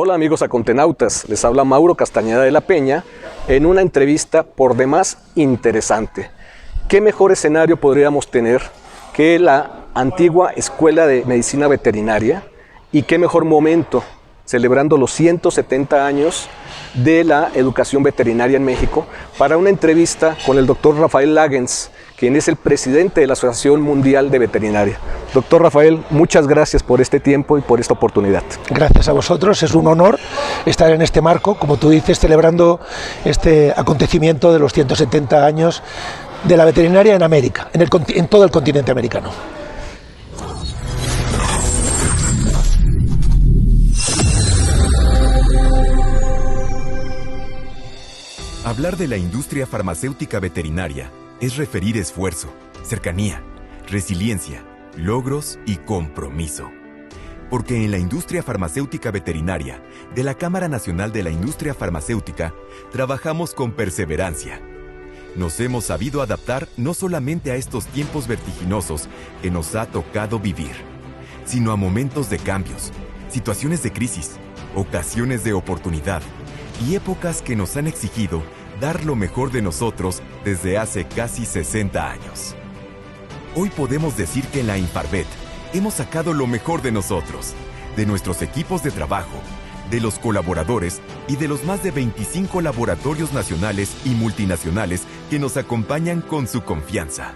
Hola amigos acontenautas, les habla Mauro Castañeda de la Peña en una entrevista por demás interesante. ¿Qué mejor escenario podríamos tener que la antigua Escuela de Medicina Veterinaria? Y qué mejor momento, celebrando los 170 años de la educación veterinaria en México, para una entrevista con el doctor Rafael Lagens, quien es el presidente de la Asociación Mundial de Veterinaria. Doctor Rafael, muchas gracias por este tiempo y por esta oportunidad. Gracias a vosotros, es un honor estar en este marco, como tú dices, celebrando este acontecimiento de los 170 años de la veterinaria en América, en todo el continente americano. Hablar de la industria farmacéutica veterinaria es referir esfuerzo, cercanía, resiliencia, logros y compromiso. Porque en la industria farmacéutica veterinaria de la Cámara Nacional de la Industria Farmacéutica trabajamos con perseverancia. Nos hemos sabido adaptar no solamente a estos tiempos vertiginosos que nos ha tocado vivir, sino a momentos de cambios, situaciones de crisis, ocasiones de oportunidad y épocas que nos han exigido dar lo mejor de nosotros desde hace casi 60 años. Hoy podemos decir que en la Infarvet hemos sacado lo mejor de nosotros, de nuestros equipos de trabajo, de los colaboradores y de los más de 25 laboratorios nacionales y multinacionales que nos acompañan con su confianza.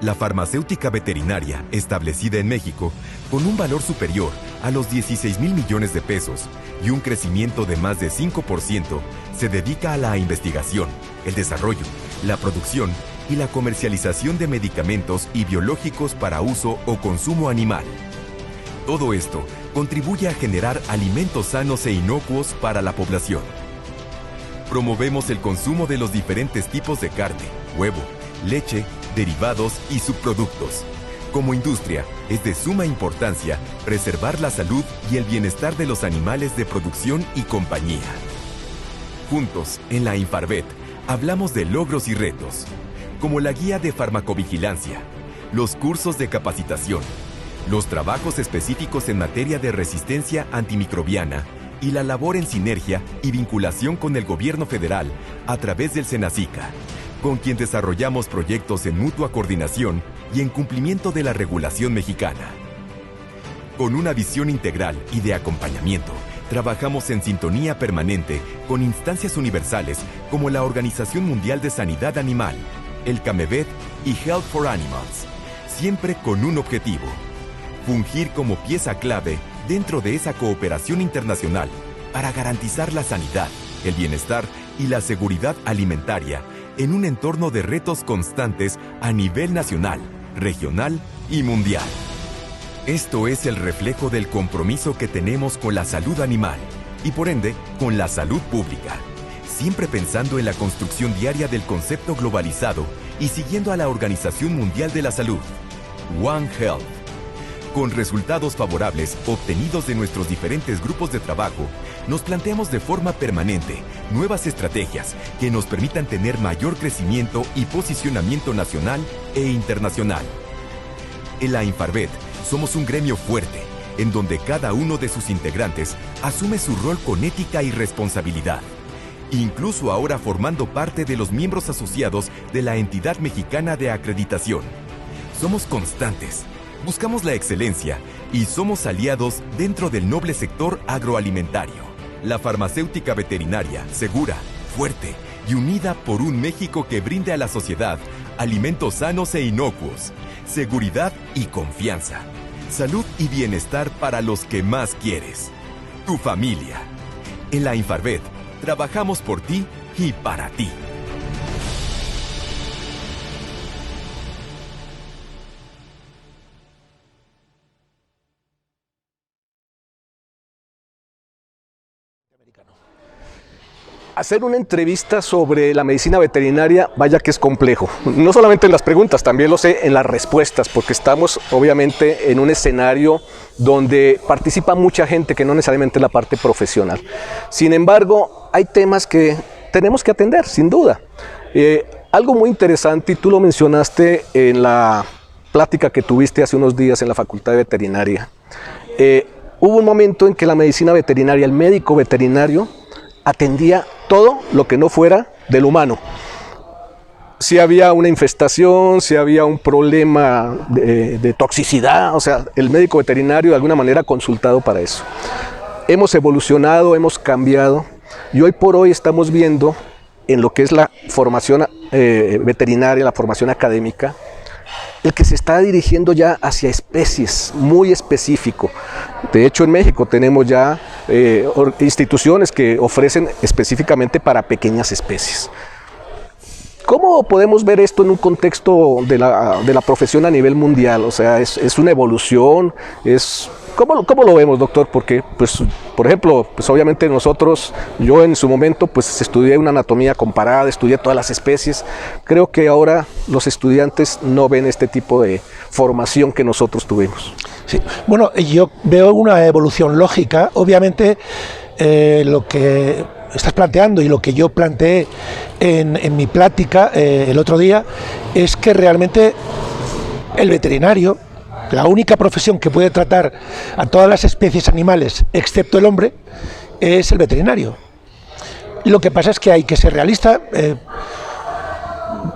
La farmacéutica veterinaria, establecida en México, con un valor superior a los 16,000 millones de pesos y un crecimiento de más de 5%, se dedica a la investigación, el desarrollo, la producción y la comercialización de medicamentos y biológicos para uso o consumo animal. Todo esto contribuye a generar alimentos sanos e inocuos para la población. Promovemos el consumo de los diferentes tipos de carne, huevo, leche, derivados y subproductos. Como industria, es de suma importancia preservar la salud y el bienestar de los animales de producción y compañía. Juntos, en la Infarvet, hablamos de logros y retos, como la guía de farmacovigilancia, los cursos de capacitación, los trabajos específicos en materia de resistencia antimicrobiana y la labor en sinergia y vinculación con el gobierno federal a través del Senacica, con quien desarrollamos proyectos en mutua coordinación y en cumplimiento de la regulación mexicana. Con una visión integral y de acompañamiento, trabajamos en sintonía permanente con instancias universales como la Organización Mundial de Sanidad Animal, el CAMEVET y Health for Animals, siempre con un objetivo: fungir como pieza clave dentro de esa cooperación internacional para garantizar la sanidad, el bienestar y la seguridad alimentaria en un entorno de retos constantes a nivel nacional, regional y mundial. Esto es el reflejo del compromiso que tenemos con la salud animal y por ende con la salud pública, siempre pensando en la construcción diaria del concepto globalizado y siguiendo a la Organización Mundial de la Salud, One Health. Con resultados favorables obtenidos de nuestros diferentes grupos de trabajo, nos planteamos de forma permanente nuevas estrategias que nos permitan tener mayor crecimiento y posicionamiento nacional e internacional. En la Infarvet somos un gremio fuerte, en donde cada uno de sus integrantes asume su rol con ética y responsabilidad, incluso ahora formando parte de los miembros asociados de la entidad mexicana de acreditación. Somos constantes, buscamos la excelencia y somos aliados dentro del noble sector agroalimentario. La farmacéutica veterinaria, segura, fuerte y unida por un México que brinde a la sociedad alimentos sanos e inocuos, seguridad y confianza, salud y bienestar para los que más quieres, tu familia. En la Infarvet, trabajamos por ti y para ti. Hacer una entrevista sobre la medicina veterinaria, vaya que es complejo. No solamente en las preguntas, también lo sé en las respuestas, porque estamos obviamente en un escenario donde participa mucha gente que no necesariamente es la parte profesional. Sin embargo, hay temas que tenemos que atender, sin duda. Algo muy interesante, y tú lo mencionaste en la plática que tuviste hace unos días en la Facultad de Veterinaria, hubo un momento en que la medicina veterinaria, el médico veterinario, atendía todo lo que no fuera del humano. Si había una infestación, si había un problema de toxicidad, o sea, el médico veterinario de alguna manera consultado para eso. Hemos evolucionado, hemos cambiado y hoy por hoy estamos viendo en lo que es la formación veterinaria, la formación académica, el que se está dirigiendo ya hacia especies muy específico. De hecho, en México tenemos ya instituciones que ofrecen específicamente para pequeñas especies. ¿Cómo podemos ver esto en un contexto de la profesión a nivel mundial? O sea, ¿es una evolución? ¿Cómo lo vemos, doctor? Porque, pues, por ejemplo, pues obviamente nosotros, yo en su momento, pues estudié una anatomía comparada, estudié todas las especies. Creo que ahora los estudiantes no ven este tipo de formación que nosotros tuvimos. Sí. Bueno, yo veo una evolución lógica. Obviamente, lo que estás planteando y lo que yo planteé en mi plática el otro día es que realmente el veterinario, la única profesión que puede tratar a todas las especies animales excepto el hombre, es el veterinario. Lo que pasa es que hay que ser realista.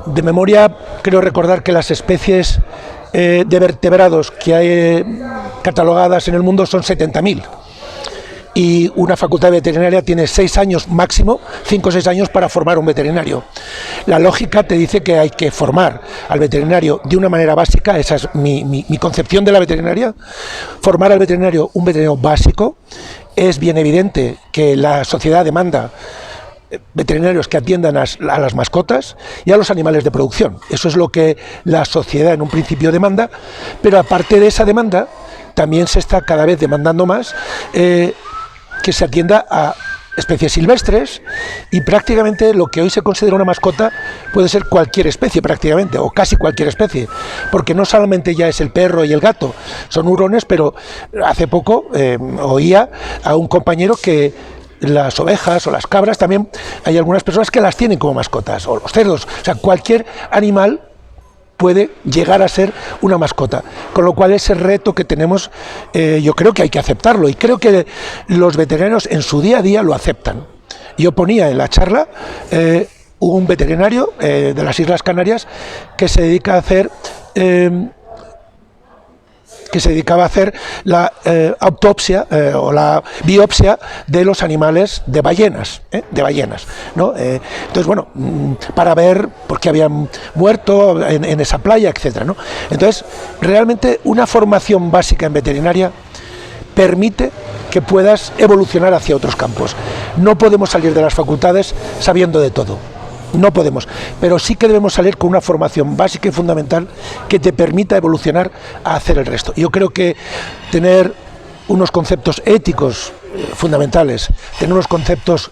De memoria creo recordar que las especies de vertebrados que hay catalogadas en el mundo son 70.000. Y una facultad veterinaria tiene 6 años máximo, 5 o 6 años para formar un veterinario. La lógica te dice que hay que formar al veterinario de una manera básica, esa es mi concepción de la veterinaria, formar al veterinario un veterinario básico. Es bien evidente que la sociedad demanda veterinarios que atiendan a las mascotas y a los animales de producción. Eso es lo que la sociedad en un principio demanda, pero aparte de esa demanda, también se está cada vez demandando más que se atienda a especies silvestres, y prácticamente lo que hoy se considera una mascota puede ser cualquier especie prácticamente, o casi cualquier especie, porque no solamente ya es el perro y el gato, son hurones, pero hace poco oía a un compañero que las ovejas o las cabras también hay algunas personas que las tienen como mascotas, o los cerdos, o sea, cualquier animal puede llegar a ser una mascota, con lo cual ese reto que tenemos yo creo que hay que aceptarlo, y creo que los veterinarios en su día a día lo aceptan. Yo ponía en la charla un veterinario de las Islas Canarias que se dedica a hacer la autopsia o la biopsia de los animales de ballenas, ¿no? Entonces, bueno, para ver por qué habían muerto en esa playa, etcétera, ¿no? Entonces, realmente una formación básica en veterinaria permite que puedas evolucionar hacia otros campos. No podemos salir de las facultades sabiendo de todo. No podemos, pero sí que debemos salir con una formación básica y fundamental que te permita evolucionar a hacer el resto. Yo creo que tener unos conceptos éticos fundamentales, tener unos conceptos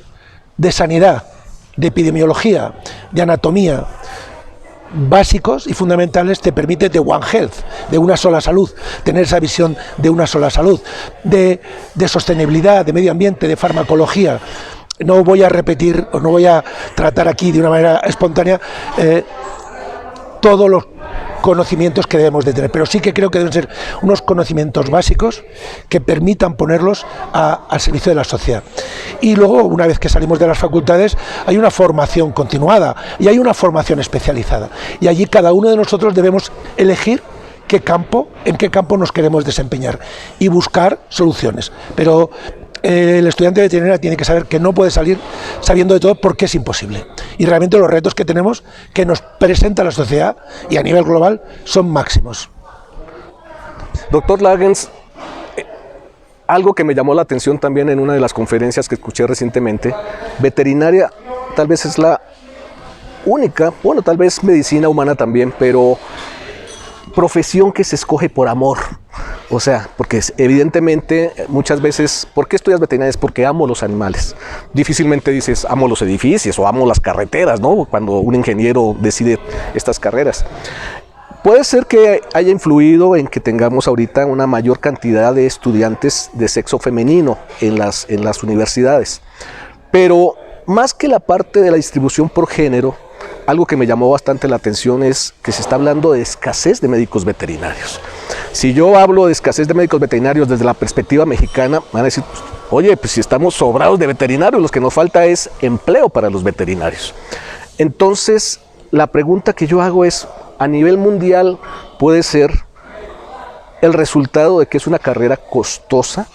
de sanidad, de epidemiología, de anatomía, básicos y fundamentales, te permite de One Health, de una sola salud, tener esa visión de una sola salud, de sostenibilidad, de medio ambiente, de farmacología. No voy a repetir o no voy a tratar aquí de una manera espontánea todos los conocimientos que debemos de tener, pero sí que creo que deben ser unos conocimientos básicos que permitan ponerlos al servicio de la sociedad. Y luego, una vez que salimos de las facultades, hay una formación continuada y hay una formación especializada, y allí cada uno de nosotros debemos elegir en qué campo nos queremos desempeñar y buscar soluciones. Pero el estudiante de veterinaria tiene que saber que no puede salir sabiendo de todo, porque es imposible. Y realmente los retos que tenemos, que nos presenta la sociedad y a nivel global, son máximos. Doctor Largens, algo que me llamó la atención también en una de las conferencias que escuché recientemente, veterinaria tal vez es la única, bueno, tal vez medicina humana también, pero profesión que se escoge por amor. O sea, porque evidentemente muchas veces, ¿por qué estudias veterinaria? Es porque amo los animales. Difícilmente dices amo los edificios o amo las carreteras, ¿no? Cuando un ingeniero decide estas carreras. Puede ser que haya influido en que tengamos ahorita una mayor cantidad de estudiantes de sexo femenino en las universidades. Pero más que la parte de la distribución por género, algo que me llamó bastante la atención es que se está hablando de escasez de médicos veterinarios. Si yo hablo de escasez de médicos veterinarios desde la perspectiva mexicana, van a decir, oye, pues si estamos sobrados de veterinarios, lo que nos falta es empleo para los veterinarios. Entonces, la pregunta que yo hago es, a nivel mundial, ¿puede ser el resultado de que es una carrera costosa?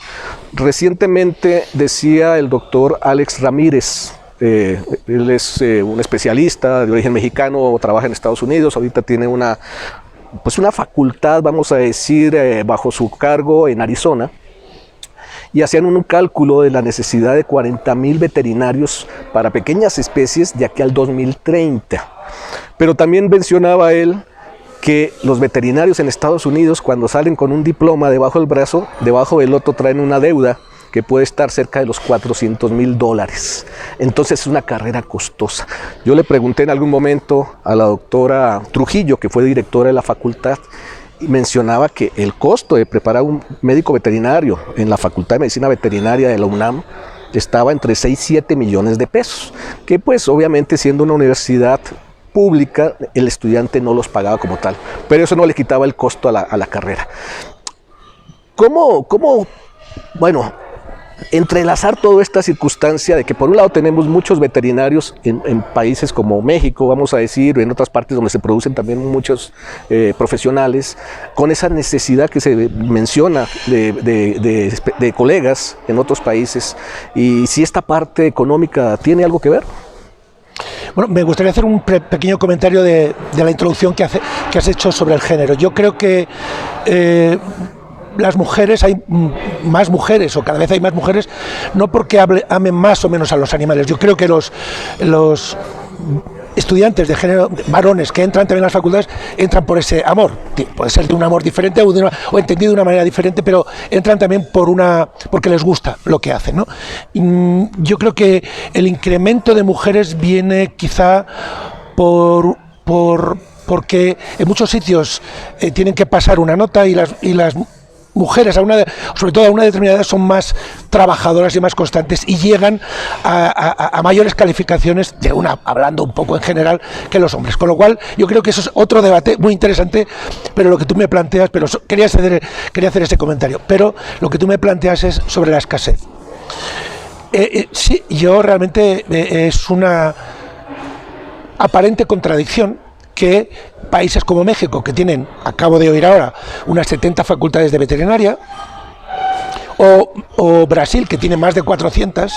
Recientemente decía el doctor Alex Ramírez, él es un especialista de origen mexicano, trabaja en Estados Unidos, ahorita tiene una facultad, vamos a decir, bajo su cargo en Arizona, y hacían un cálculo de la necesidad de 40,000 veterinarios para pequeñas especies de aquí al 2030. Pero también mencionaba él que los veterinarios en Estados Unidos, cuando salen con un diploma debajo del brazo, debajo del otro traen una deuda que puede estar cerca de los $400,000. Entonces es una carrera costosa. Yo le pregunté en algún momento a la doctora Trujillo, que fue directora de la facultad, y mencionaba que el costo de preparar un médico veterinario en la Facultad de Medicina Veterinaria de la UNAM estaba entre 6 y 7 millones de pesos, que pues obviamente siendo una universidad pública, el estudiante no los pagaba como tal, pero eso no le quitaba el costo a la carrera. Bueno, entrelazar toda esta circunstancia de que por un lado tenemos muchos veterinarios en países como México, vamos a decir, o en otras partes donde se producen también muchos profesionales, con esa necesidad que se menciona de colegas en otros países, y si esta parte económica tiene algo que ver. Bueno, me gustaría hacer un pequeño comentario de la introducción que has hecho sobre el género. Yo creo que las mujeres, hay más mujeres, o cada vez hay más mujeres, no porque amen más o menos a los animales. Yo creo que los estudiantes de género, varones que entran también a las facultades, entran por ese amor. Puede ser de un amor diferente o entendido de una manera diferente, pero entran también porque les gusta lo que hacen, ¿no? Yo creo que el incremento de mujeres viene quizá porque en muchos sitios tienen que pasar una nota y las mujeres, sobre todo a una determinada edad, son más trabajadoras y más constantes y llegan a mayores calificaciones, hablando un poco en general, que los hombres. Con lo cual, yo creo que eso es otro debate muy interesante, pero lo que tú me planteas, quería hacer ese comentario, pero lo que tú me planteas es sobre la escasez. Sí, yo realmente es una aparente contradicción que países como México, que tienen, acabo de oír ahora, unas 70 facultades de veterinaria, o Brasil, que tiene más de 400,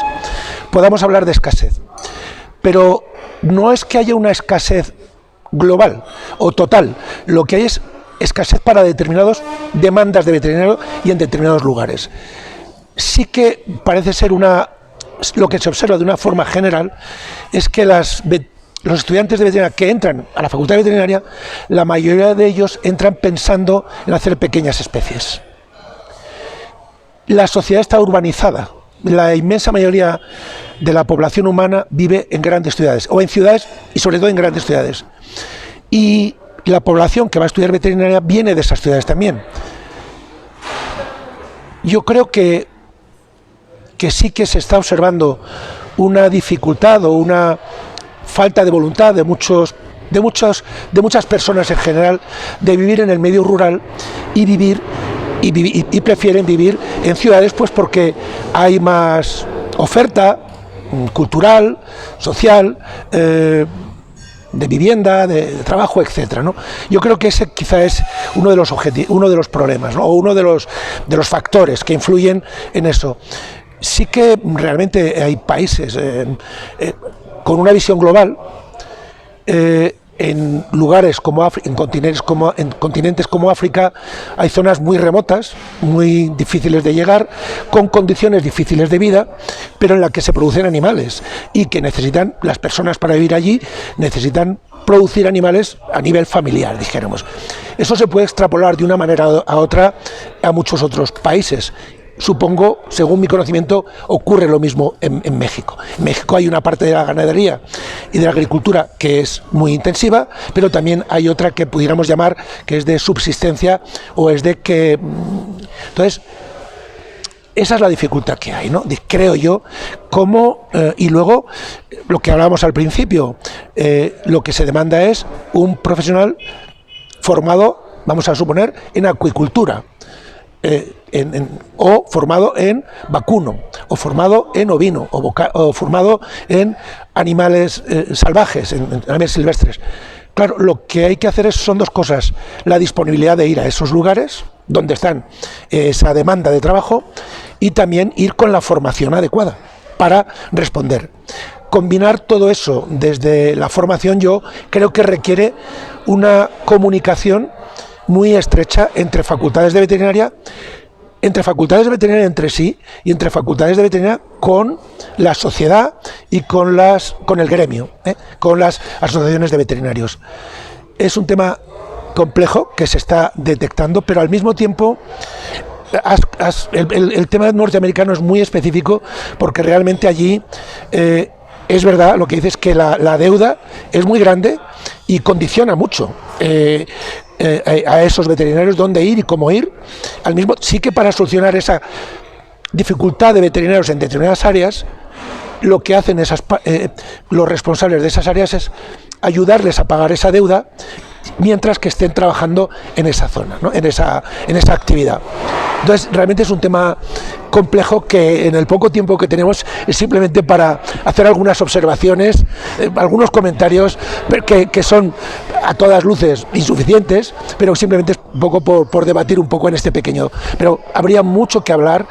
podamos hablar de escasez. Pero no es que haya una escasez global o total, lo que hay es escasez para determinadas demandas de veterinario y en determinados lugares. Sí que parece ser lo que se observa de una forma general es que los estudiantes de veterinaria que entran a la facultad de veterinaria, la mayoría de ellos entran pensando en hacer pequeñas especies. La sociedad está urbanizada. La inmensa mayoría de la población humana vive en grandes ciudades, o en ciudades y sobre todo en grandes ciudades. Y la población que va a estudiar veterinaria viene de esas ciudades también. Yo creo que sí que se está observando una dificultad o una falta de voluntad de muchas personas en general de vivir en el medio rural y prefieren vivir en ciudades, pues porque hay más oferta cultural, social, de vivienda, de trabajo, etcétera, ¿no? Yo creo que ese quizá es uno de los problemas, ¿no? O uno de los factores que influyen en eso. Sí que realmente hay países con una visión global, en lugares en continentes como África, hay zonas muy remotas, muy difíciles de llegar, con condiciones difíciles de vida, pero en las que se producen animales y que las personas para vivir allí necesitan producir animales a nivel familiar, dijéramos. Eso se puede extrapolar de una manera a otra a muchos otros países. Supongo, según mi conocimiento, ocurre lo mismo en México. En México hay una parte de la ganadería y de la agricultura que es muy intensiva, pero también hay otra que pudiéramos llamar que es de subsistencia o es de que... Entonces, esa es la dificultad que hay, ¿no? Creo yo, y luego, lo que hablábamos al principio, lo que se demanda es un profesional formado vamos a suponer, en acuicultura, o formado en vacuno, o formado en ovino, o formado en animales salvajes, en animales silvestres. Claro, lo que hay que hacer son dos cosas: la disponibilidad de ir a esos lugares donde están esa demanda de trabajo, y también ir con la formación adecuada para responder. Combinar todo eso desde la formación, yo creo que requiere una comunicación muy estrecha entre facultades de veterinaria entre sí, y entre facultades de veterinaria con la sociedad y con el gremio, con las asociaciones de veterinarios. Es un tema complejo que se está detectando, pero al mismo tiempo el tema norteamericano es muy específico, porque realmente allí es verdad lo que dices, que la deuda es muy grande y condiciona mucho a esos veterinarios dónde ir y cómo ir. Al mismo, sí que para solucionar esa dificultad de veterinarios en determinadas áreas, lo que hacen los responsables de esas áreas es ayudarles a pagar esa deuda mientras que estén trabajando en esa zona, ¿no? en esa actividad. Entonces, realmente es un tema complejo que en el poco tiempo que tenemos es simplemente para hacer algunas observaciones, algunos comentarios que son a todas luces insuficientes, pero simplemente es un poco por debatir un poco en este pequeño. Pero habría mucho que hablar,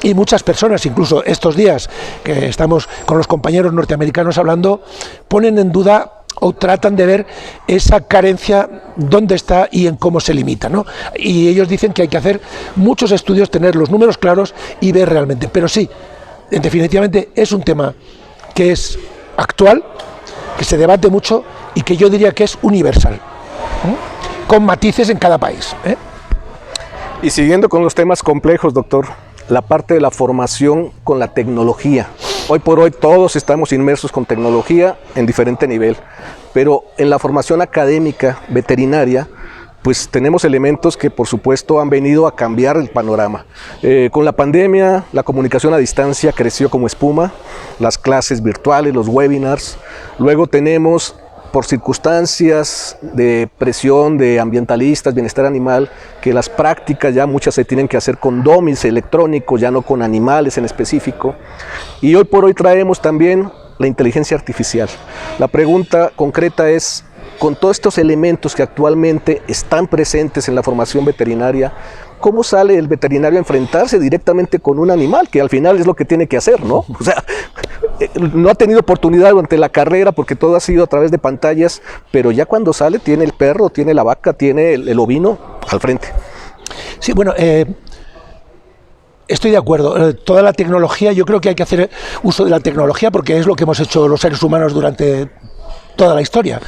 y muchas personas, incluso estos días que estamos con los compañeros norteamericanos hablando, ponen en duda o tratan de ver esa carencia dónde está y en cómo se limita, ¿no? Y ellos dicen que hay que hacer muchos estudios, tener los números claros y ver realmente. Pero sí, definitivamente es un tema que es actual, que se debate mucho y que yo diría que es universal, con matices en cada país. Y siguiendo con los temas complejos, doctor, la parte de la formación con la tecnología. Hoy por hoy todos estamos inmersos con tecnología en diferente nivel, pero en la formación académica veterinaria, pues tenemos elementos que por supuesto han venido a cambiar el panorama. Con la pandemia, la comunicación a distancia creció como espuma, las clases virtuales, los webinars. Luego tenemos, por circunstancias de presión de ambientalistas, bienestar animal, que las prácticas ya muchas se tienen que hacer con dummies electrónicos, ya no con animales en específico. Y hoy por hoy traemos también la inteligencia artificial. La pregunta concreta es, con todos estos elementos que actualmente están presentes en la formación veterinaria, ¿cómo sale el veterinario a enfrentarse directamente con un animal? Que al final es lo que tiene que hacer, ¿no? O sea, no ha tenido oportunidad durante la carrera porque todo ha sido a través de pantallas, pero ya cuando sale tiene el perro, tiene la vaca, tiene el ovino al frente. Sí, bueno, estoy de acuerdo. Toda la tecnología, yo creo que hay que hacer uso de la tecnología porque es lo que hemos hecho los seres humanos durante toda la historia,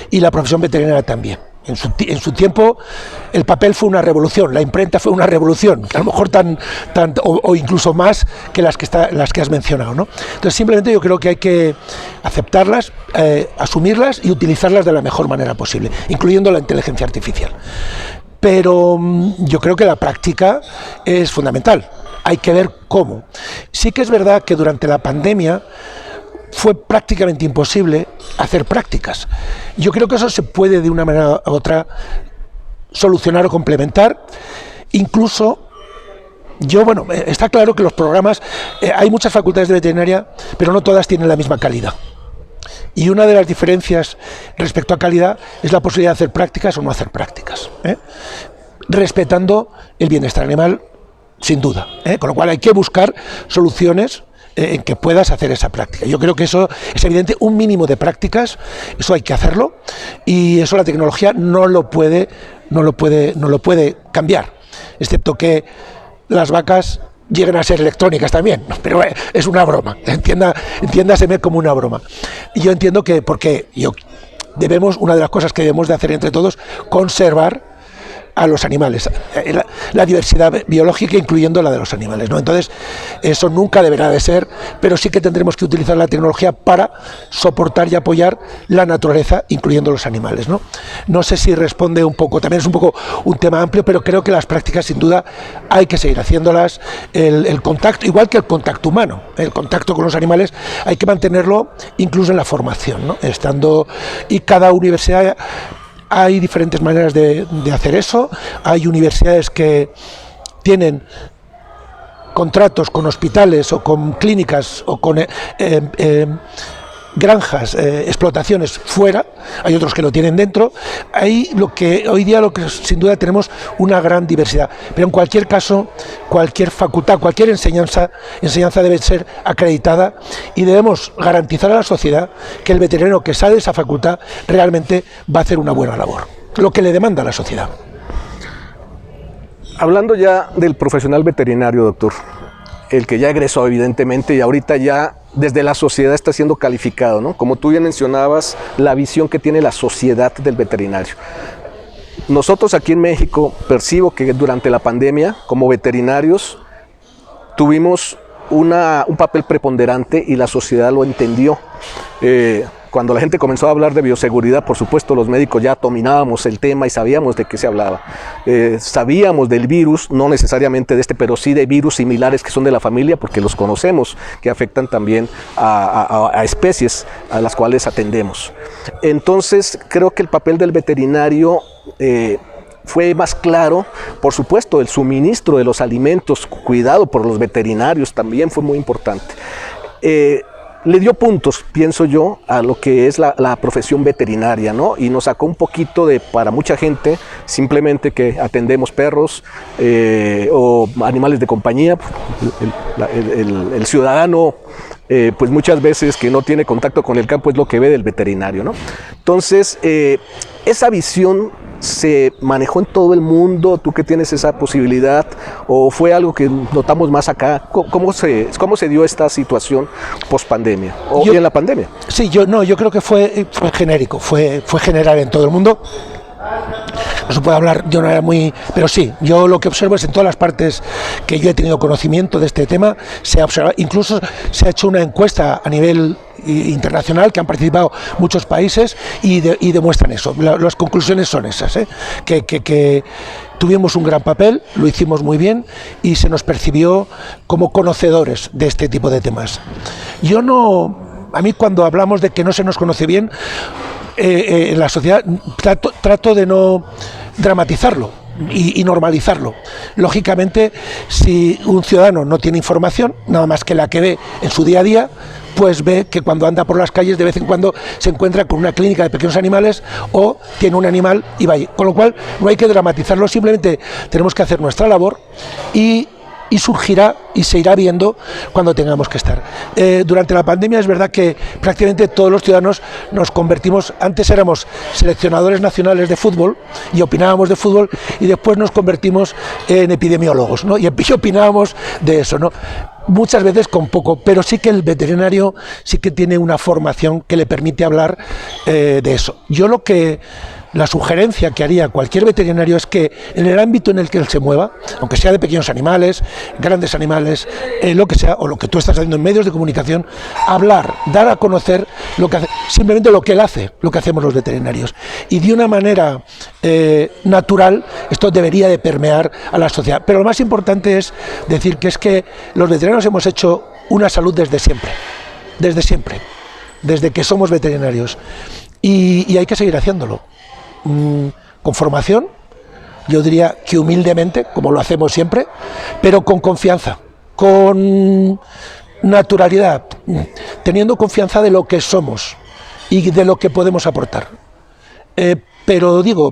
y la profesión veterinaria también. En su tiempo el papel fue una revolución, la imprenta fue una revolución, a lo mejor o incluso más que las que has mencionado, ¿no? Entonces simplemente yo creo que hay que aceptarlas, asumirlas y utilizarlas de la mejor manera posible, incluyendo la inteligencia artificial. Pero yo creo que la práctica es fundamental, hay que ver cómo. Sí que es verdad que durante la pandemia fue prácticamente imposible hacer prácticas. Yo creo que eso se puede de una manera u otra solucionar o complementar. Incluso, está claro que los programas, hay muchas facultades de veterinaria, pero no todas tienen la misma calidad. Y una de las diferencias respecto a calidad es la posibilidad de hacer prácticas o no hacer prácticas, respetando el bienestar animal, sin duda, con lo cual hay que buscar soluciones en que puedas hacer esa práctica. Yo creo que eso es evidente, un mínimo de prácticas, eso hay que hacerlo, y eso la tecnología no lo puede cambiar, excepto que las vacas lleguen a ser electrónicas también, pero es una broma, entiéndaseme como una broma. Y yo entiendo que una de las cosas que debemos de hacer entre todos, conservar a los animales, la diversidad biológica, incluyendo la de los animales, ¿no? Entonces, eso nunca deberá de ser, pero sí que tendremos que utilizar la tecnología para soportar y apoyar la naturaleza, incluyendo los animales, ¿no? No sé si responde un poco, también es un poco un tema amplio, pero creo que las prácticas, sin duda, hay que seguir haciéndolas. El contacto, igual que el contacto humano, el contacto con los animales, hay que mantenerlo incluso en la formación, ¿no? Y cada universidad Hay diferentes maneras de hacer eso. Hay universidades que tienen contratos con hospitales o con clínicas o con granjas, explotaciones fuera. Hay otros que lo tienen dentro. Ahí hoy día sin duda tenemos una gran diversidad, pero en cualquier caso, cualquier facultad, cualquier enseñanza debe ser acreditada, y debemos garantizar a la sociedad que el veterinario que sale de esa facultad realmente va a hacer una buena labor, lo que le demanda a la sociedad. Hablando ya del profesional veterinario, doctor, el que ya egresó evidentemente y ahorita ya desde la sociedad está siendo calificado, ¿no? Como tú ya mencionabas, la visión que tiene la sociedad del veterinario. Nosotros aquí en México percibo que durante la pandemia, como veterinarios, tuvimos un papel preponderante y la sociedad lo entendió. Cuando la gente comenzó a hablar de bioseguridad, por supuesto los médicos ya dominábamos el tema y sabíamos de qué se hablaba. Sabíamos del virus, no necesariamente de este, pero sí de virus similares que son de la familia, porque los conocemos, que afectan también a especies a las cuales atendemos. Entonces creo que el papel del veterinario fue más claro. Por supuesto, el suministro de los alimentos, cuidado por los veterinarios, también fue muy importante. Le dio puntos, pienso yo, a lo que es la profesión veterinaria, ¿no? Y nos sacó un poquito para mucha gente, simplemente que atendemos perros o animales de compañía. El ciudadano, pues muchas veces que no tiene contacto con el campo es lo que ve del veterinario, ¿no? Entonces, esa visión se manejó en todo el mundo. ¿Tú que tienes esa posibilidad? ¿O fue algo que notamos más acá? ¿Cómo se dio esta situación post-pandemia? ¿Y en la pandemia? Sí, yo creo que fue genérico, fue general en todo el mundo. No se puede hablar de una manera muy... Pero sí, yo lo que observo es en todas las partes que yo he tenido conocimiento de este tema, se ha observado, incluso se ha hecho una encuesta a nivel internacional, que han participado muchos países y demuestran eso. Las conclusiones son esas, que tuvimos un gran papel, lo hicimos muy bien y se nos percibió como conocedores de este tipo de temas. A mí cuando hablamos de que no se nos conoce bien, en la sociedad trato de no dramatizarlo y normalizarlo. Lógicamente, si un ciudadano no tiene información, nada más que la que ve en su día a día, pues ve que cuando anda por las calles de vez en cuando se encuentra con una clínica de pequeños animales o tiene un animal y va ahí. Con lo cual no hay que dramatizarlo, simplemente tenemos que hacer nuestra labor y surgirá y se irá viendo cuando tengamos que estar. Durante la pandemia es verdad que prácticamente todos los ciudadanos nos convertimos, antes éramos seleccionadores nacionales de fútbol y opinábamos de fútbol, y después nos convertimos en epidemiólogos, ¿no? Y opinábamos de eso, ¿no? Muchas veces con poco, pero sí que el veterinario sí que tiene una formación que le permite hablar de eso. La sugerencia que haría cualquier veterinario es que en el ámbito en el que él se mueva, aunque sea de pequeños animales, grandes animales, lo que sea, o lo que tú estás haciendo en medios de comunicación, hablar, dar a conocer lo que hace, simplemente lo que él hace, lo que hacemos los veterinarios. Y de una manera natural, esto debería de permear a la sociedad. Pero lo más importante es decir que es que los veterinarios hemos hecho una salud desde siempre, desde que somos veterinarios. Y hay que seguir haciéndolo. Con formación, yo diría que humildemente, como lo hacemos siempre, pero con confianza, con naturalidad, teniendo confianza de lo que somos y de lo que podemos aportar. Pero digo,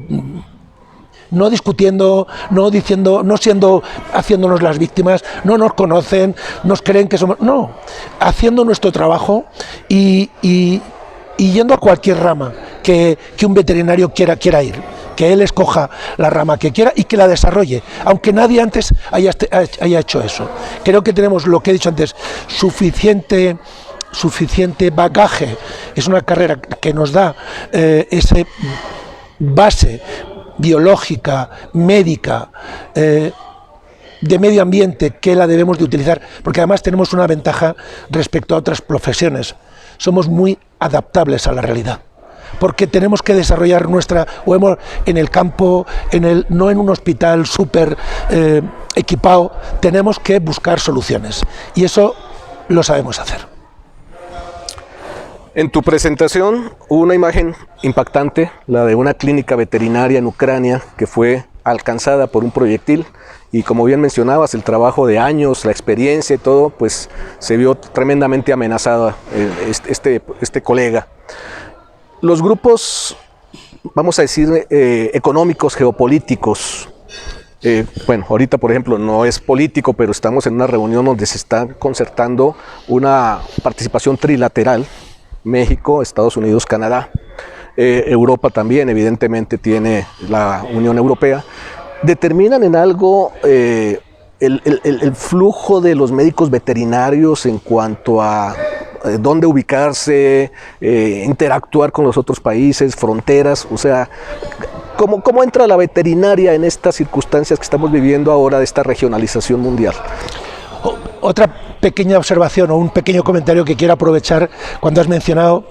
no discutiendo, no diciendo, haciéndonos las víctimas, no nos conocen, nos creen que somos... No, haciendo nuestro trabajo y yendo a cualquier rama que un veterinario quiera ir, que él escoja la rama que quiera y que la desarrolle, aunque nadie antes haya hecho eso. Creo que tenemos, lo que he dicho antes, suficiente bagaje. Es una carrera que nos da esa base biológica, médica, de medio ambiente, que la debemos de utilizar, porque además tenemos una ventaja respecto a otras profesiones. Somos muy adaptables a la realidad, porque tenemos que desarrollar en el campo, no en un hospital súper equipado, tenemos que buscar soluciones, y eso lo sabemos hacer. En tu presentación hubo una imagen impactante, la de una clínica veterinaria en Ucrania que fue alcanzada por un proyectil y, como bien mencionabas, el trabajo de años, la experiencia y todo, pues se vio tremendamente amenazada este colega. Los grupos, vamos a decir, económicos, geopolíticos, bueno, ahorita por ejemplo no es político, pero estamos en una reunión donde se está concertando una participación trilateral, México, Estados Unidos, Canadá, Europa también evidentemente tiene la Unión Europea, determinan en algo el flujo de los médicos veterinarios en cuanto a dónde ubicarse, interactuar con los otros países, fronteras, o sea, ¿cómo entra la veterinaria en estas circunstancias que estamos viviendo ahora de esta regionalización mundial? Otra pequeña observación o un pequeño comentario que quiero aprovechar cuando has mencionado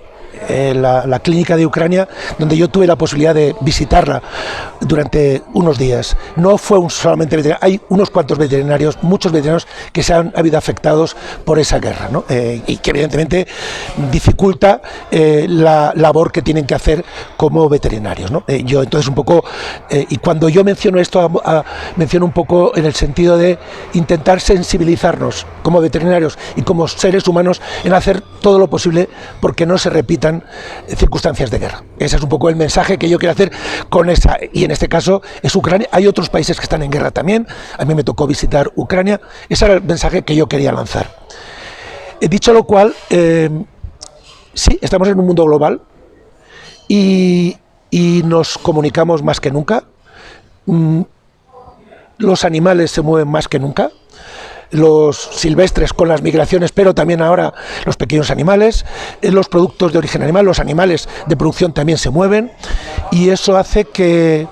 la clínica de Ucrania, donde yo tuve la posibilidad de visitarla durante unos días. No fue solamente veterinario, hay unos cuantos veterinarios, muchos veterinarios que se han habido afectados por esa guerra, ¿no? Y que evidentemente dificulta la labor que tienen que hacer como veterinarios, ¿no? Yo entonces un poco, y cuando yo menciono esto, menciono un poco en el sentido de intentar sensibilizarnos como veterinarios y como seres humanos en hacer todo lo posible porque no se repitan circunstancias de guerra. Ese es un poco el mensaje que yo quiero hacer con esa, y en este caso es Ucrania. Hay otros países que están en guerra también, a mí me tocó visitar Ucrania, ese era el mensaje que yo quería lanzar. Dicho lo cual, sí, estamos en un mundo global y nos comunicamos más que nunca, los animales se mueven más que nunca, los silvestres con las migraciones, pero también ahora los pequeños animales, los productos de origen animal, los animales de producción también se mueven, y eso hace que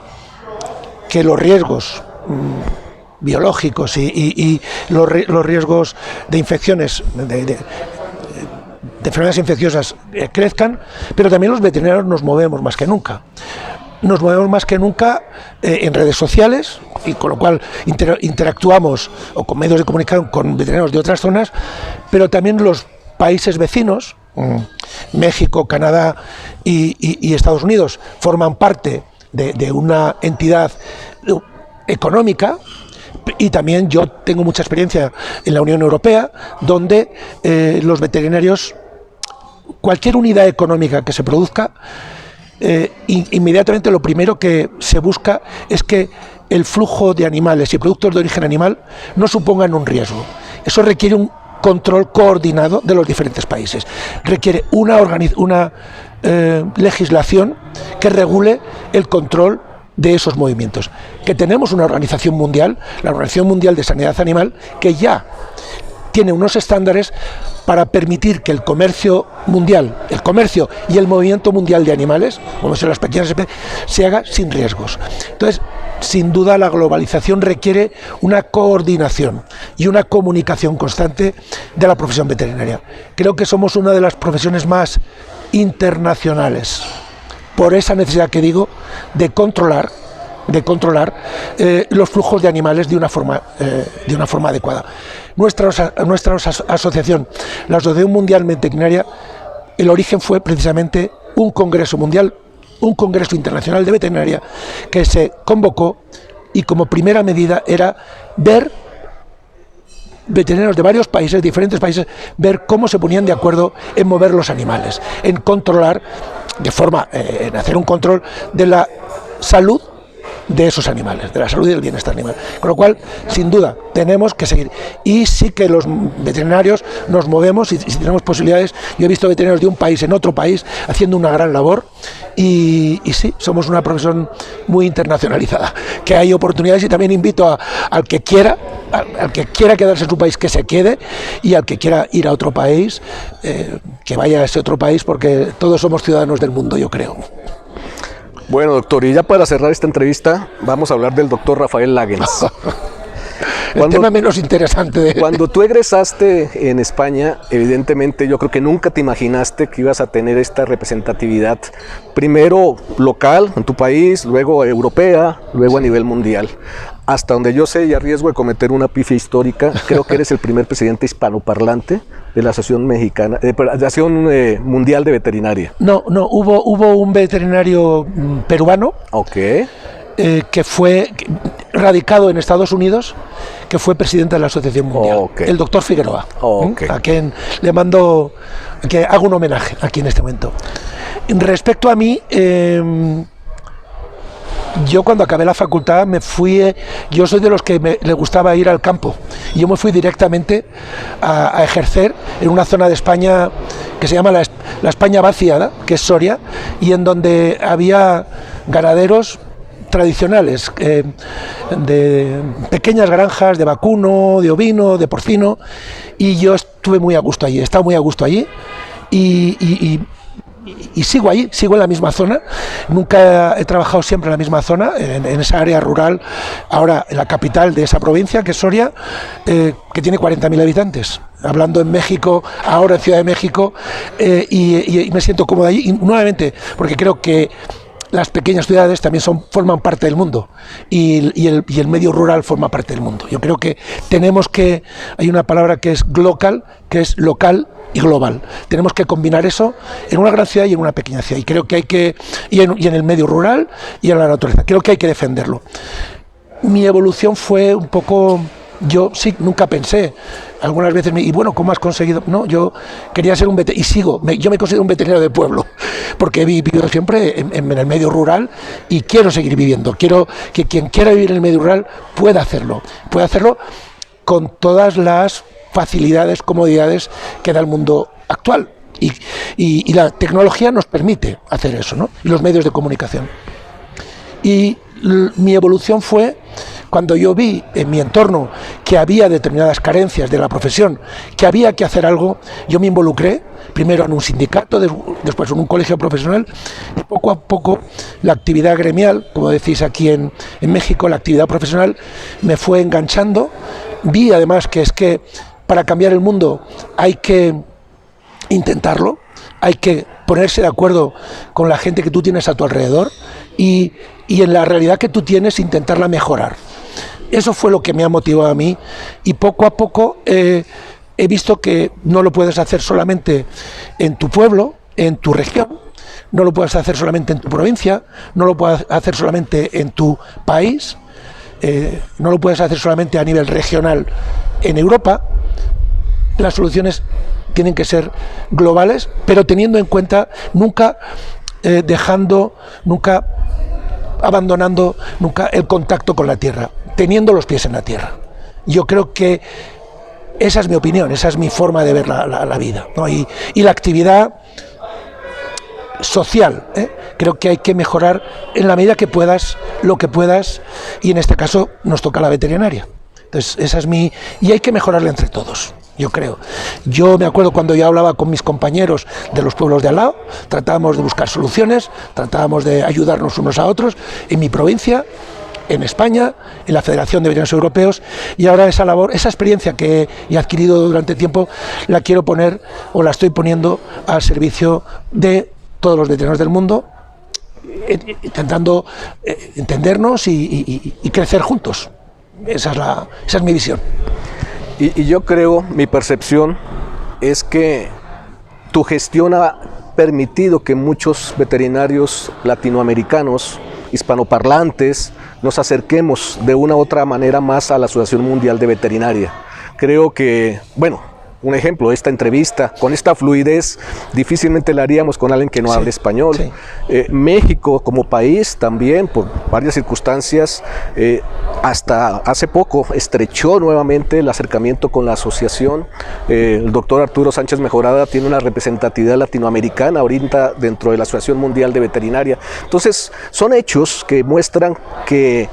los riesgos biológicos y los riesgos de infecciones, de enfermedades infecciosas crezcan, pero también los veterinarios nos movemos más que nunca. Nos movemos más que nunca en redes sociales, y con lo cual interactuamos o con medios de comunicación con veterinarios de otras zonas, pero también los países vecinos, México, Canadá y Estados Unidos, forman parte de una entidad económica, y también yo tengo mucha experiencia en la Unión Europea, donde los veterinarios, cualquier unidad económica que se produzca, inmediatamente lo primero que se busca es que el flujo de animales y productos de origen animal no supongan un riesgo. Eso requiere un control coordinado de los diferentes países. Requiere una legislación que regule el control de esos movimientos. Que tenemos una organización mundial, la Organización Mundial de Sanidad Animal, que ya tiene unos estándares para permitir que el comercio mundial, el comercio y el movimiento mundial de animales, como son las pequeñas especies, se haga sin riesgos. Entonces, sin duda, la globalización requiere una coordinación y una comunicación constante de la profesión veterinaria. Creo que somos una de las profesiones más internacionales, por esa necesidad que digo de controlar los flujos de animales de una forma adecuada. Nuestra asociación, la Asociación Mundial Veterinaria, el origen fue precisamente un congreso mundial, un congreso internacional de veterinaria que se convocó, y como primera medida era ver veterinarios de varios países, diferentes países, ver cómo se ponían de acuerdo en mover los animales, en controlar en hacer un control de la salud de esos animales, de la salud y del bienestar animal. Con lo cual, sin duda, tenemos que seguir. Y sí que los veterinarios nos movemos y si tenemos posibilidades. Yo he visto veterinarios de un país en otro país haciendo una gran labor y sí, somos una profesión muy internacionalizada, que hay oportunidades, y también invito al que quiera quedarse en su país, que se quede, y al que quiera ir a otro país, que vaya a ese otro país, porque todos somos ciudadanos del mundo, yo creo. Bueno, doctor, y ya para cerrar esta entrevista, vamos a hablar del doctor Rafael Lagens. El tema menos interesante. Cuando tú egresaste en España, evidentemente yo creo que nunca te imaginaste que ibas a tener esta representatividad, primero local en tu país, luego europea, luego a nivel mundial. hasta donde yo sé y a riesgo de cometer una pifia histórica, creo que eres el primer presidente hispanoparlante de la Asociación Mexicana, de la Asociación Mundial de Veterinaria. No, hubo un veterinario peruano. Ok. Que fue radicado en Estados Unidos, que fue presidente de la Asociación Mundial, Okay. el doctor Figueroa, Okay. a quien le mando, que hago un homenaje aquí en este momento. Respecto a mí, yo cuando acabé la facultad me fui, yo soy de los que le gustaba ir al campo, y yo me fui directamente a ejercer en una zona de España que se llama la España vaciada, que es Soria, y en donde había ganaderos tradicionales, de pequeñas granjas de vacuno, de ovino, de porcino, y yo estuve muy a gusto allí, he estado muy a gusto allí, y sigo allí, sigo en la misma zona. Nunca he trabajado siempre en la misma zona, en esa área rural, ahora en la capital de esa provincia, que es Soria, que tiene 40.000 habitantes. Hablando en México, ahora en Ciudad de México, y me siento cómodo allí, y nuevamente, porque creo que las pequeñas ciudades también forman parte del mundo, y el medio rural forma parte del mundo. Yo creo que hay una palabra que es glocal, que es local y global. Tenemos que combinar eso en una gran ciudad y en una pequeña ciudad, y creo que y en el medio rural y en la naturaleza. Creo que hay que defenderlo. Mi evolución fue un poco... Yo sí, nunca pensé, algunas veces y bueno, ¿cómo has conseguido? No, yo quería ser un veterinario, y sigo, yo me considero un veterinario de pueblo, porque he vivido siempre en el medio rural, y quiero seguir viviendo. Quiero que quien quiera vivir en el medio rural pueda hacerlo con todas las facilidades, comodidades que da el mundo actual, y la tecnología nos permite hacer eso, ¿no? Y los medios de comunicación. Y mi evolución fue cuando yo vi en mi entorno que había determinadas carencias de la profesión, que había que hacer algo. Yo me involucré primero en un sindicato, después en un colegio profesional, y poco a poco la actividad gremial, como decís aquí en México, la actividad profesional me fue enganchando. Vi además que para cambiar el mundo hay que intentarlo, hay que ponerse de acuerdo con la gente que tú tienes a tu alrededor, y en la realidad que tú tienes intentarla mejorar. Eso fue lo que me ha motivado a mí, y poco a poco he visto que no lo puedes hacer solamente en tu pueblo, en tu región, no lo puedes hacer solamente en tu provincia, no lo puedes hacer solamente en tu país, no lo puedes hacer solamente a nivel regional en Europa. Las soluciones tienen que ser globales, pero teniendo en cuenta, nunca abandonando nunca el contacto con la tierra, teniendo los pies en la tierra. Yo creo que esa es mi opinión, esa es mi forma de ver la vida, ¿no? Y la actividad social, creo que hay que mejorar en la medida que puedas, lo que puedas, y en este caso nos toca la veterinaria. Entonces esa es y hay que mejorarla entre todos, yo creo. Yo me acuerdo cuando yo hablaba con mis compañeros de los pueblos de al lado, tratábamos de buscar soluciones, tratábamos de ayudarnos unos a otros, en mi provincia, en España, en la Federación de Veterinarios Europeos, y ahora esa labor, esa experiencia que he adquirido durante tiempo, la quiero poner, o la estoy poniendo al servicio de todos los veterinarios del mundo, intentando entendernos y crecer juntos. Esa es mi visión. Y yo creo, mi percepción es que tu gestión ha permitido que muchos veterinarios latinoamericanos, hispanoparlantes, nos acerquemos de una u otra manera más a la Asociación Mundial de Veterinaria. Creo que, bueno, un ejemplo, esta entrevista, con esta fluidez, difícilmente la haríamos con alguien que no hable español. Sí. México como país también, por varias circunstancias, hasta hace poco estrechó nuevamente el acercamiento con la asociación. El doctor Arturo Sánchez Mejorada tiene una representatividad latinoamericana ahorita dentro de la Asociación Mundial de Veterinaria. Entonces, son hechos que muestran que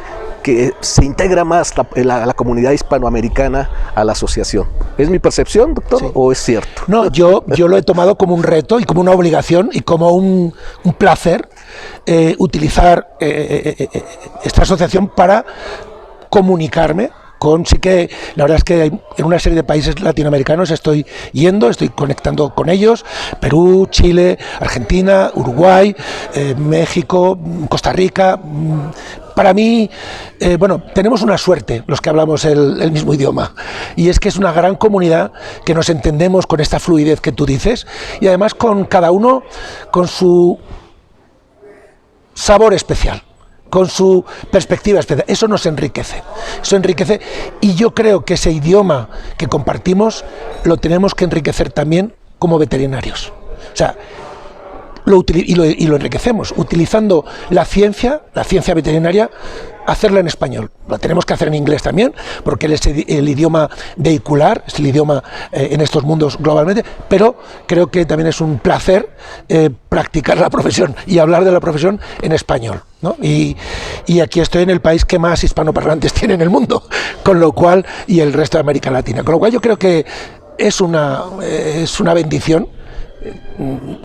se integra más la comunidad hispanoamericana a la asociación. ¿Es mi percepción, doctor, sí, o es cierto? No, yo lo he tomado como un reto y como una obligación y como un placer utilizar esta asociación para comunicarme Sí que la verdad es que en una serie de países latinoamericanos estoy conectando con ellos: Perú, Chile, Argentina, Uruguay, México, Costa Rica. Para mí, bueno, tenemos una suerte los que hablamos el mismo idioma, y es que es una gran comunidad que nos entendemos con esta fluidez que tú dices, y además con cada uno con su sabor especial, con su perspectiva especial. Eso nos enriquece, y yo creo que ese idioma que compartimos lo tenemos que enriquecer también como veterinarios. O sea, lo enriquecemos utilizando la ciencia veterinaria, hacerla en español. Lo tenemos que hacer en inglés también, porque es el idioma vehicular, es el idioma en estos mundos globalmente, pero creo que también es un placer practicar la profesión y hablar de la profesión en español, ¿no? Y aquí estoy en el país que más hispanoparlantes tiene en el mundo, con lo cual, y el resto de América Latina, con lo cual yo creo que es una bendición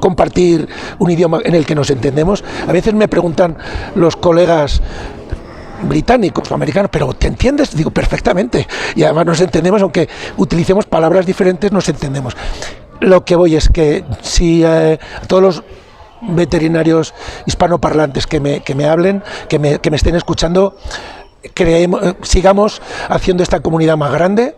compartir un idioma en el que nos entendemos. A veces me preguntan los colegas británicos o americanos, ¿pero te entiendes? Digo, perfectamente, y además nos entendemos, aunque utilicemos palabras diferentes, nos entendemos. Lo que voy es que si todos los veterinarios hispanoparlantes que me hablen, que me estén escuchando, sigamos haciendo esta comunidad más grande,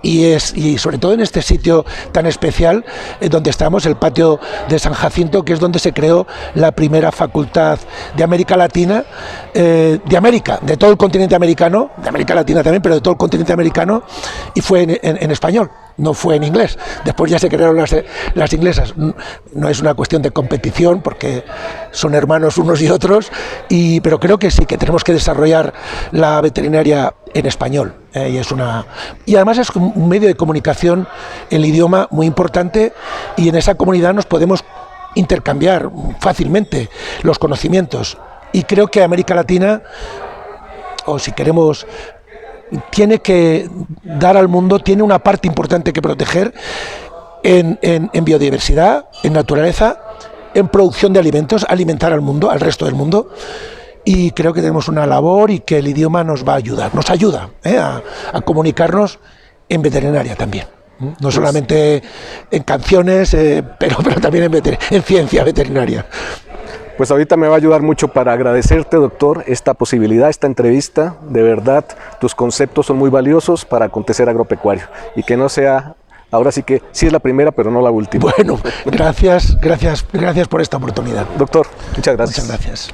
y sobre todo en este sitio tan especial donde estamos, el patio de San Jacinto, que es donde se creó la primera facultad de América Latina, de todo el continente americano, de América Latina también, pero de todo el continente americano, y fue en español, no fue en inglés. Después ya se crearon las inglesas. No es una cuestión de competición, porque son hermanos unos y otros, pero creo que sí, que tenemos que desarrollar la veterinaria en español, y además es un medio de comunicación, el idioma, muy importante, y en esa comunidad nos podemos intercambiar fácilmente los conocimientos, y creo que América Latina, o si queremos, tiene que dar al mundo, tiene una parte importante que proteger en biodiversidad, en naturaleza, en producción de alimentos, alimentar al mundo, al resto del mundo. Y creo que tenemos una labor, y que el idioma nos va a ayudar, nos ayuda a comunicarnos en veterinaria también. No solamente en canciones, pero también en ciencia veterinaria. Pues ahorita me va a ayudar mucho para agradecerte, doctor, esta posibilidad, esta entrevista. De verdad, tus conceptos son muy valiosos para acontecer agropecuario, y que no sea, ahora sí que sí es la primera, pero no la última. Bueno, gracias por esta oportunidad. Doctor, muchas gracias. Muchas gracias.